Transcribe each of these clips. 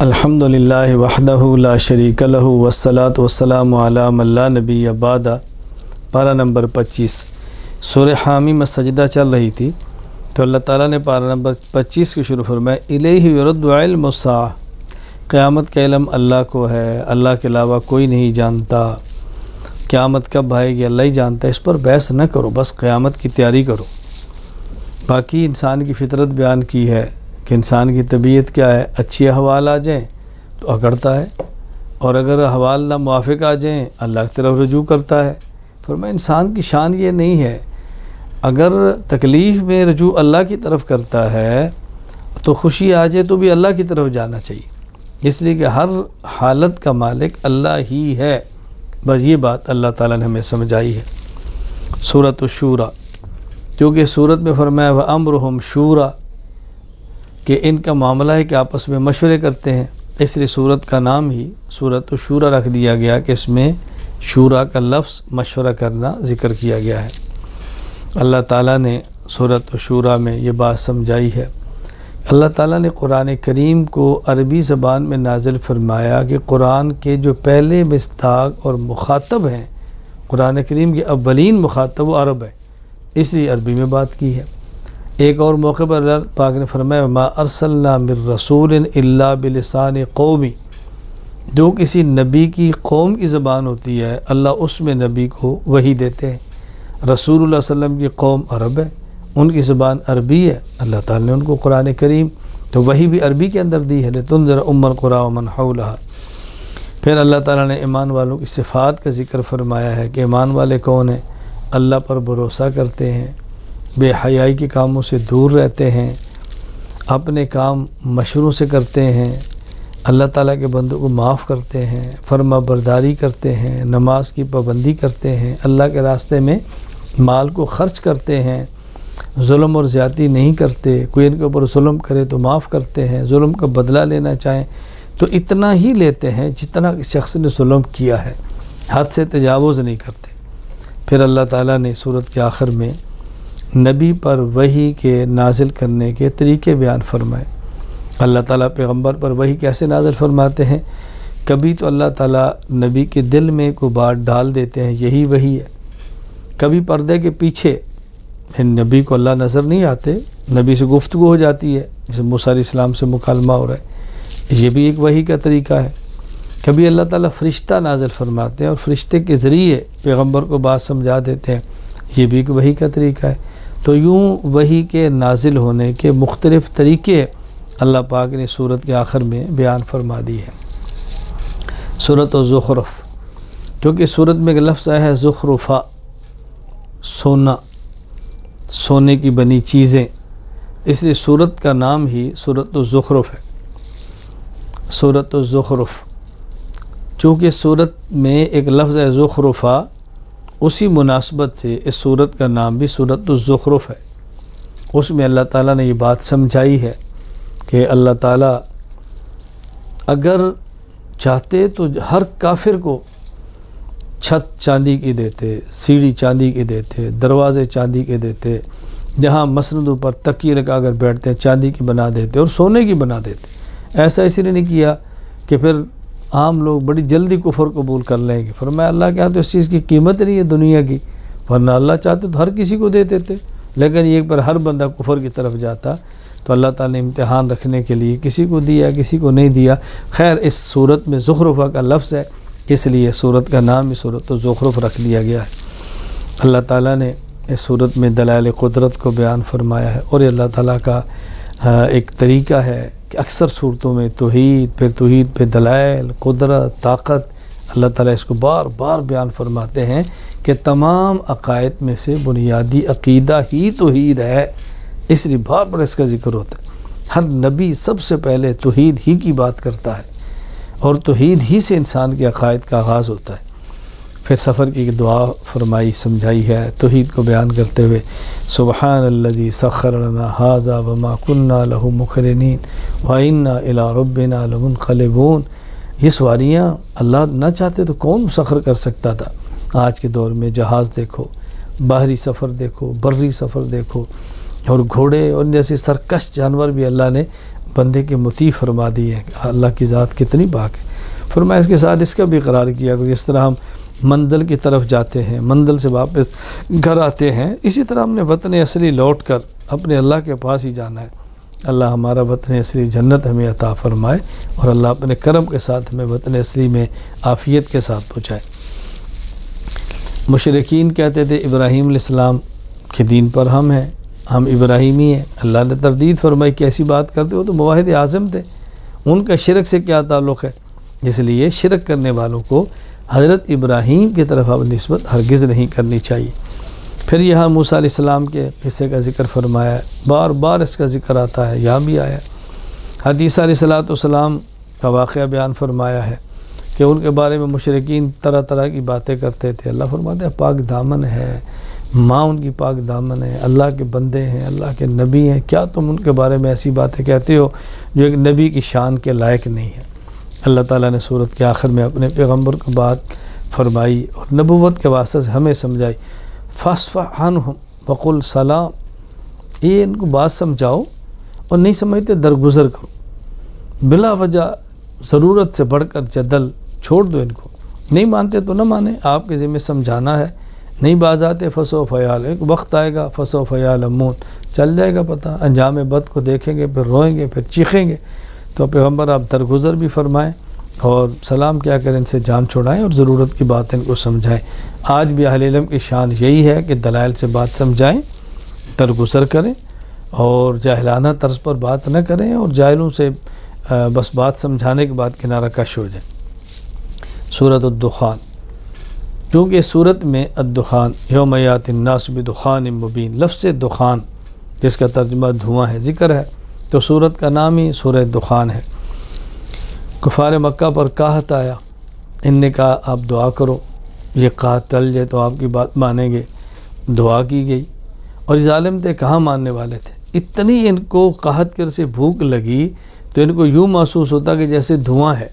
الحمدللہ وحدہ لا شریک لہ والصلاۃ والسلام علی من لا نبی بعد۔ پارہ نمبر 25 سورہ حامیم السجدہ چل رہی تھی تو اللہ تعالیٰ نے پارہ نمبر 25 کی شروع فرمایا الیہ یرد علم الساعہ، قیامت کا علم اللہ کو ہے، اللہ کے علاوہ کوئی نہیں جانتا۔ قیامت کب آئے گی اللہ ہی جانتا ہے، اس پر بحث نہ کرو، بس قیامت کی تیاری کرو۔ باقی انسان کی فطرت بیان کی ہے کہ انسان کی طبیعت کیا ہے، اچھی احوال آ جائیں تو اکڑتا ہے، اور اگر احوال نہ موافق آ جائیں اللہ کی طرف رجوع کرتا ہے۔ فرمایا انسان کی شان یہ نہیں ہے، اگر تکلیف میں رجوع اللہ کی طرف کرتا ہے تو خوشی آ جائے تو بھی اللہ کی طرف جانا چاہیے، اس لیے کہ ہر حالت کا مالک اللہ ہی ہے۔ بس یہ بات اللہ تعالیٰ نے ہمیں سمجھائی ہے۔ سورۃ الشورى، کیونکہ سورت میں فرمایا وَأَمْرُهُمْ شُورَى کہ ان کا معاملہ ہے کہ آپس میں مشورے کرتے ہیں، اس لیے سورت کا نام ہی سورۃ الشورى رکھ دیا گیا کہ اس میں شورا کا لفظ مشورہ کرنا ذکر کیا گیا ہے۔ اللہ تعالیٰ نے سورۃ الشورى میں یہ بات سمجھائی ہے۔ اللہ تعالیٰ نے قرآن کریم کو عربی زبان میں نازل فرمایا کہ قرآن کے جو پہلے مصداق اور مخاطب ہیں، قرآن کریم کے اولین مخاطب و عرب ہے، اس لیے عربی میں بات کی ہے۔ ایک اور موقع پر اللہ پاک نے فرمایا ما ارسلنا من رسول الا بلسان قومی، جو کسی نبی کی قوم کی زبان ہوتی ہے اللہ اس میں نبی کو وحی دیتے ہیں۔ رسول اللہ صلی اللہ علیہ وسلم کی قوم عرب ہے، ان کی زبان عربی ہے، اللہ تعالیٰ نے ان کو قرآن کریم تو وحی بھی عربی کے اندر دی ہے لتنذر ام القری ومن حولها۔ پھر اللہ تعالیٰ نے ایمان والوں کی صفات کا ذکر فرمایا ہے کہ ایمان والے کون ہیں؟ اللہ پر بھروسہ کرتے ہیں، بے حیائی کے کاموں سے دور رہتے ہیں، اپنے کام مشروع سے کرتے ہیں، اللہ تعالیٰ کے بندوں کو معاف کرتے ہیں، فرما برداری کرتے ہیں، نماز کی پابندی کرتے ہیں، اللہ کے راستے میں مال کو خرچ کرتے ہیں، ظلم اور زیادتی نہیں کرتے، کوئی ان کے اوپر ظلم کرے تو معاف کرتے ہیں، ظلم کا بدلہ لینا چاہیں تو اتنا ہی لیتے ہیں جتنا شخص نے ظلم کیا ہے، حد سے تجاوز نہیں کرتے۔ پھر اللہ تعالیٰ نے سورت کے آخر میں نبی پر وحی کے نازل کرنے کے طریقے بیان فرمائے۔ اللہ تعالیٰ پیغمبر پر وحی کیسے نازل فرماتے ہیں؟ کبھی تو اللہ تعالیٰ نبی کے دل میں کوئی بات ڈال دیتے ہیں، یہی وحی ہے۔ کبھی پردے کے پیچھے نبی کو اللہ نظر نہیں آتے، نبی سے گفتگو ہو جاتی ہے، جیسے موسیٰ علیہ السلام سے مکالمہ ہو رہا ہے، یہ بھی ایک وحی کا طریقہ ہے۔ کبھی اللہ تعالیٰ فرشتہ نازل فرماتے ہیں اور فرشتے کے ذریعے پیغمبر کو بات سمجھا دیتے ہیں، یہ بھی ایک وحی کا طریقہ ہے۔ تو یوں وحی کے نازل ہونے کے مختلف طریقے اللہ پاک نے سورت کے آخر میں بیان فرما دی ہے۔ سورۃ الزخرف، کیونکہ سورت میں ایک لفظ آیا ہے زخرفہ، سونا، سونے کی بنی چیزیں، اس لیے سورت کا نام ہی سورۃ الزخرف ہے۔ سورۃ الزخرف، چونکہ سورت میں ایک لفظ ہے زخرفہ، اسی مناسبت سے اس سورت کا نام بھی سورۃ الزخرف ہے۔ اس میں اللہ تعالیٰ نے یہ بات سمجھائی ہے کہ اللہ تعالیٰ اگر چاہتے تو ہر کافر کو چھت چاندی کی دیتے، سیڑھی چاندی کی دیتے، دروازے چاندی کے دیتے، جہاں مسندوں پر تکیے لگا کر بیٹھتے ہیں چاندی کی بنا دیتے اور سونے کی بنا دیتے۔ ایسا اس لیے نہیں کیا کہ پھر عام لوگ بڑی جلدی کفر قبول کر لیں گے۔ فرمایا اللہ کے ہاں تو اس چیز کی قیمت نہیں ہے دنیا کی، ورنہ اللہ چاہتے تو ہر کسی کو دے دیتے، لیکن یہ پر ہر بندہ کفر کی طرف جاتا، تو اللہ تعالیٰ نے امتحان رکھنے کے لیے کسی کو دیا کسی کو نہیں دیا۔ خیر اس صورت میں زخرفہ کا لفظ ہے، اس لیے صورت کا نام بھی سورۃ الزخرف رکھ دیا گیا ہے۔ اللہ تعالیٰ نے اس صورت میں دلائل قدرت کو بیان فرمایا ہے، اور یہ اللہ تعالیٰ کا ایک طریقہ ہے کہ اکثر صورتوں میں توحید، پھر توحید پہ دلائل قدرت طاقت، اللہ تعالیٰ اس کو بار بار بیان فرماتے ہیں کہ تمام عقائد میں سے بنیادی عقیدہ ہی توحید ہے، اس لیے بار بار اس کا ذکر ہوتا ہے۔ ہر نبی سب سے پہلے توحید ہی کی بات کرتا ہے، اور توحید ہی سے انسان کے عقائد کا آغاز ہوتا ہے۔ پھر سفر کی دعا فرمائی سمجھائی ہے توحید کو بیان کرتے ہوئے، سبحان الذی سخر لنا ھذا وما كنا له مقرنین وإنا إلی ربنا لمنقلبون۔ یہ سواریاں اللہ نہ چاہتے تو کون مسخر کر سکتا تھا؟ آج کے دور میں جہاز دیکھو، باہری سفر دیکھو، بری سفر دیکھو، اور گھوڑے اور جیسے سرکش جانور بھی اللہ نے بندے کی مطیع فرما دی ہے. اللہ کی ذات کتنی پاک ہے. فرمایا اس کے ساتھ اس کا بھی اقرار کیا کہ جس طرح ہم منزل کی طرف جاتے ہیں، منزل سے واپس گھر آتے ہیں، اسی طرح ہم نے وطن اصلی لوٹ کر اپنے اللہ کے پاس ہی جانا ہے. اللہ ہمارا وطن اصلی جنت ہمیں عطا فرمائے اور اللہ اپنے کرم کے ساتھ ہمیں وطن اصلی میں عافیت کے ساتھ پہنچائے. مشرکین کہتے تھے ابراہیم علیہ السلام کے دین پر ہم ہیں، ہم ابراہیمی ہیں. اللہ نے تردید فرمائی کہ ایسی بات کرتے ہو تو موحد اعظم تھے، ان کا شرک سے کیا تعلق ہے؟ اس لیے شرک کرنے والوں کو حضرت ابراہیم کی طرف اب نسبت ہرگز نہیں کرنی چاہیے. پھر یہاں موسیٰ علیہ السلام کے قصے کا ذکر فرمایا ہے، بار بار اس کا ذکر آتا ہے، یہاں بھی آیا. حدیث علیہ السلام کا واقعہ بیان فرمایا ہے کہ ان کے بارے میں مشرکین طرح طرح کی باتیں کرتے تھے. اللہ فرماتے ہیں پاک دامن ہے، ماں ان کی پاک دامن ہے، اللہ کے بندے ہیں، اللہ کے نبی ہیں، کیا تم ان کے بارے میں ایسی باتیں کہتے ہو جو ایک نبی کی شان کے لائق نہیں ہے؟ اللہ تعالیٰ نے سورت کے آخر میں اپنے پیغمبر کو بات فرمائی اور نبوت کے واسطے سے ہمیں سمجھائی. فاصفح عنہم وقل سلام، یہ ان کو بات سمجھاؤ اور نہیں سمجھتے درگزر کرو. بلا وجہ ضرورت سے بڑھ کر جدل چھوڑ دو. ان کو نہیں مانتے تو نہ مانیں، آپ کے ذمہ سمجھانا ہے. نہیں باز آتے فسوف یعلمون، ایک وقت آئے گا فسوف یعلمون، چل جائے گا پتہ. انجام بد کو دیکھیں گے، پھر روئیں گے، پھر چیخیں گے. تو پیغمبر آپ درگزر بھی فرمائیں اور سلام کیا کریں، ان سے جان چھوڑائیں اور ضرورت کی بات ان کو سمجھائیں. آج بھی اہل علم کی شان یہی ہے کہ دلائل سے بات سمجھائیں، درگزر کریں اور جاہلانہ طرز پر بات نہ کریں اور جاہلوں سے بس بات سمجھانے کے بعد کنارہ کش ہو جائیں. سورۃ الدخان، چونکہ سورت میں الدخان یوم یأتی الناس بدخان مبین، لفظ دخان جس کا ترجمہ دھواں ہے ذکر ہے، تو سورت کا نام ہی سورہ دخان ہے. کفار مکہ پر قحط آیا، ان نے کہا آپ دعا کرو، یہ قحط ٹل جائے تو آپ کی بات مانیں گے. دعا کی گئی اور ظالم تھے، کہاں ماننے والے تھے. اتنی ان کو قحط کر سے بھوک لگی تو ان کو یوں محسوس ہوتا کہ جیسے دھواں ہے.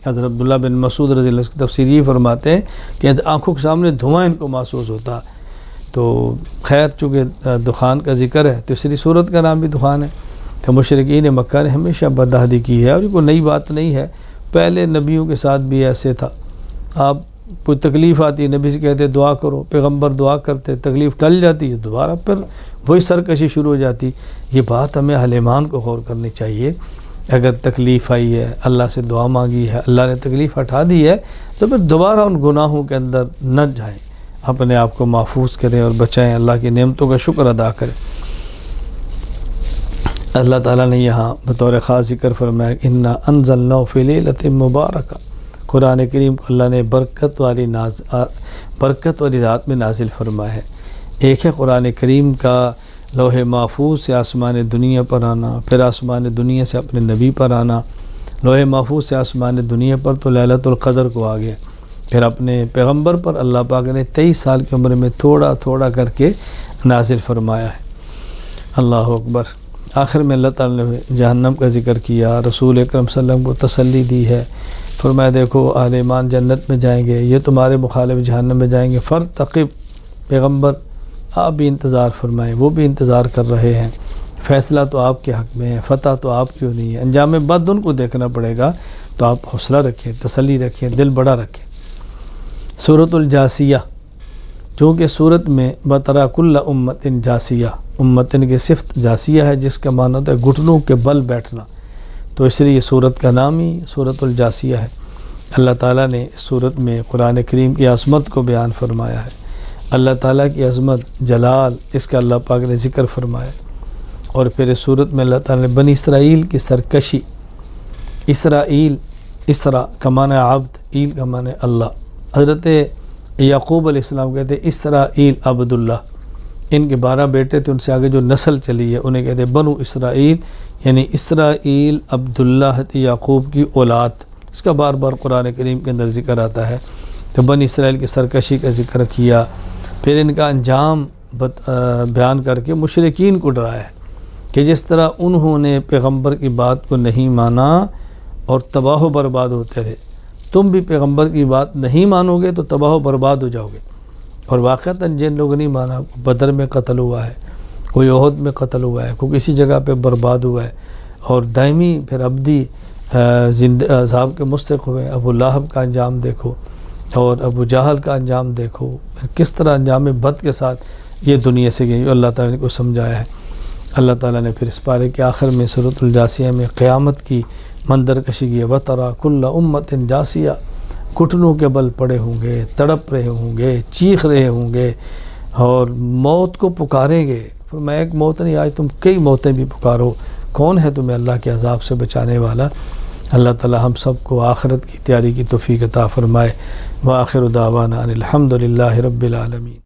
حضرت عبداللہ بن مسعود رضی اللہ عنہ کی تفسیر یہ فرماتے ہیں کہ آنکھوں کے سامنے دھواں ان کو محسوس ہوتا. تو خیر چونکہ دخان کا ذکر ہے تو اس لیے سورت کا نام بھی دخان ہے. تو مشرکین مکہ نے ہمیشہ بدعہدی کی ہے اور یہ کوئی نئی بات نہیں ہے، پہلے نبیوں کے ساتھ بھی ایسے تھا. آپ کوئی تکلیف آتی نبی سے کہتے دعا کرو، پیغمبر دعا کرتے، تکلیف ٹل جاتی ہے، دوبارہ پھر وہی سرکشی شروع ہو جاتی. یہ بات ہمیں اہل ایمان کو غور کرنی چاہیے. اگر تکلیف آئی ہے، اللہ سے دعا مانگی ہے، اللہ نے تکلیف ہٹا دی ہے، تو پھر دوبارہ ان گناہوں کے اندر نہ جائیں، اپنے آپ کو محفوظ کریں اور بچائیں، اللہ کی نعمتوں کا شکر ادا کریں. اللہ تعالیٰ نے یہاں بطور خاص ذکر فرمایا انا انزلناہ فی لیلۃ مبارکہ، قرآن کریم کو اللہ نے برکت والی رات میں نازل فرمایا ہے. ایک ہے قرآن کریم کا لوح محفوظ سے آسمان دنیا پر آنا، پھر آسمان دنیا سے اپنے نبی پر آنا. لوح محفوظ سے آسمان دنیا پر تو لیلۃ القدر کو آ گیا، پھر اپنے پیغمبر پر اللہ پاک نے 23 سال کی عمر میں تھوڑا تھوڑا کر کے نازل فرمایا ہے. اللہ اکبر. آخر میں اللہ تعالیٰ نے جہنم کا ذکر کیا، رسول اکرم صلی اللہ علیہ وسلم کو تسلی دی ہے. فرمایا دیکھو اہل ایمان جنت میں جائیں گے، یہ تمہارے مخالف جہنم میں جائیں گے. فرتقب، پیغمبر آپ بھی انتظار فرمائیں، وہ بھی انتظار کر رہے ہیں. فیصلہ تو آپ کے حق میں ہے، فتح تو آپ کیوں نہیں ہے. انجام بد ان کو دیکھنا پڑے گا، تو آپ حوصلہ رکھیں، تسلی رکھیں، دل بڑا رکھیں. سورۃ الجاسیہ، چونکہ سورت میں بطرا کل امت جاسیہ، امتن کی صفت جاسیہ ہے جس کا معنی ہوتا ہے گھٹنوں کے بل بیٹھنا، تو اس لیے یہ سورت کا نام ہی سورۃ الجاسیہ ہے. اللہ تعالیٰ نے اس سورت میں قرآن کریم کی عظمت کو بیان فرمایا ہے. اللہ تعالیٰ کی عظمت، جلال، اس کا اللہ پاک نے ذکر فرمایا. اور پھر اس سورت میں اللہ تعالیٰ نے بنی اسرائیل کی سرکشی، اسرائیل، اسرا کا معنی عبد، ایل کا معنی اللہ. حضرت یعقوب علیہ السلام کہتے ہیں اسرائیل عبداللہ، ان کے 12 بیٹے تھے، ان سے آگے جو نسل چلی ہے انہیں کہتے ہیں بنو اسرائیل، یعنی اسرائیل عبداللہ یعقوب کی اولاد. اس کا بار بار قرآن کریم کے اندر ذکر آتا ہے. تو بنی اسرائیل کی سرکشی کا ذکر کیا، پھر ان کا انجام بیان کر کے مشرکین کو ڈرایا ہے کہ جس طرح انہوں نے پیغمبر کی بات کو نہیں مانا اور تباہ و برباد ہوتے رہے، تم بھی پیغمبر کی بات نہیں مانو گے تو تباہ و برباد ہو جاؤ گے. اور واقعتاً جن لوگوں نہیں مانا، بدر میں قتل ہوا ہے، کوئی احد میں قتل ہوا ہے، کوئی کسی جگہ پہ برباد ہوا ہے. اور دائمی پھر ابدی عذاب کے مستحق ہوئے۔ ابو لہب کا انجام دیکھو اور ابو جہل کا انجام دیکھو، کس طرح انجام بد کے ساتھ یہ دنیا سے گئی، اللہ تعالیٰ نے کو سمجھایا ہے۔ اللہ تعالیٰ نے پھر اس پارے کے آخر میں سورۃ الجاسیہ میں قیامت کی منظر کشی کی ہے، وَتَرَى كُلَّ أُمَّةٍ جاسیہ، گھٹنوں کے بل پڑے ہوں گے، تڑپ رہے ہوں گے، چیخ رہے ہوں گے اور موت کو پکاریں گے۔ فرمایا ایک موت نہیں، آج تم کئی موتیں بھی پکارو، کون ہے تمہیں اللہ کے عذاب سے بچانے والا؟ اللہ تعالی ہم سب کو آخرت کی تیاری کی توفیق عطا فرمائے۔ وآخر دعوانا ان الحمد للہ رب العالمین۔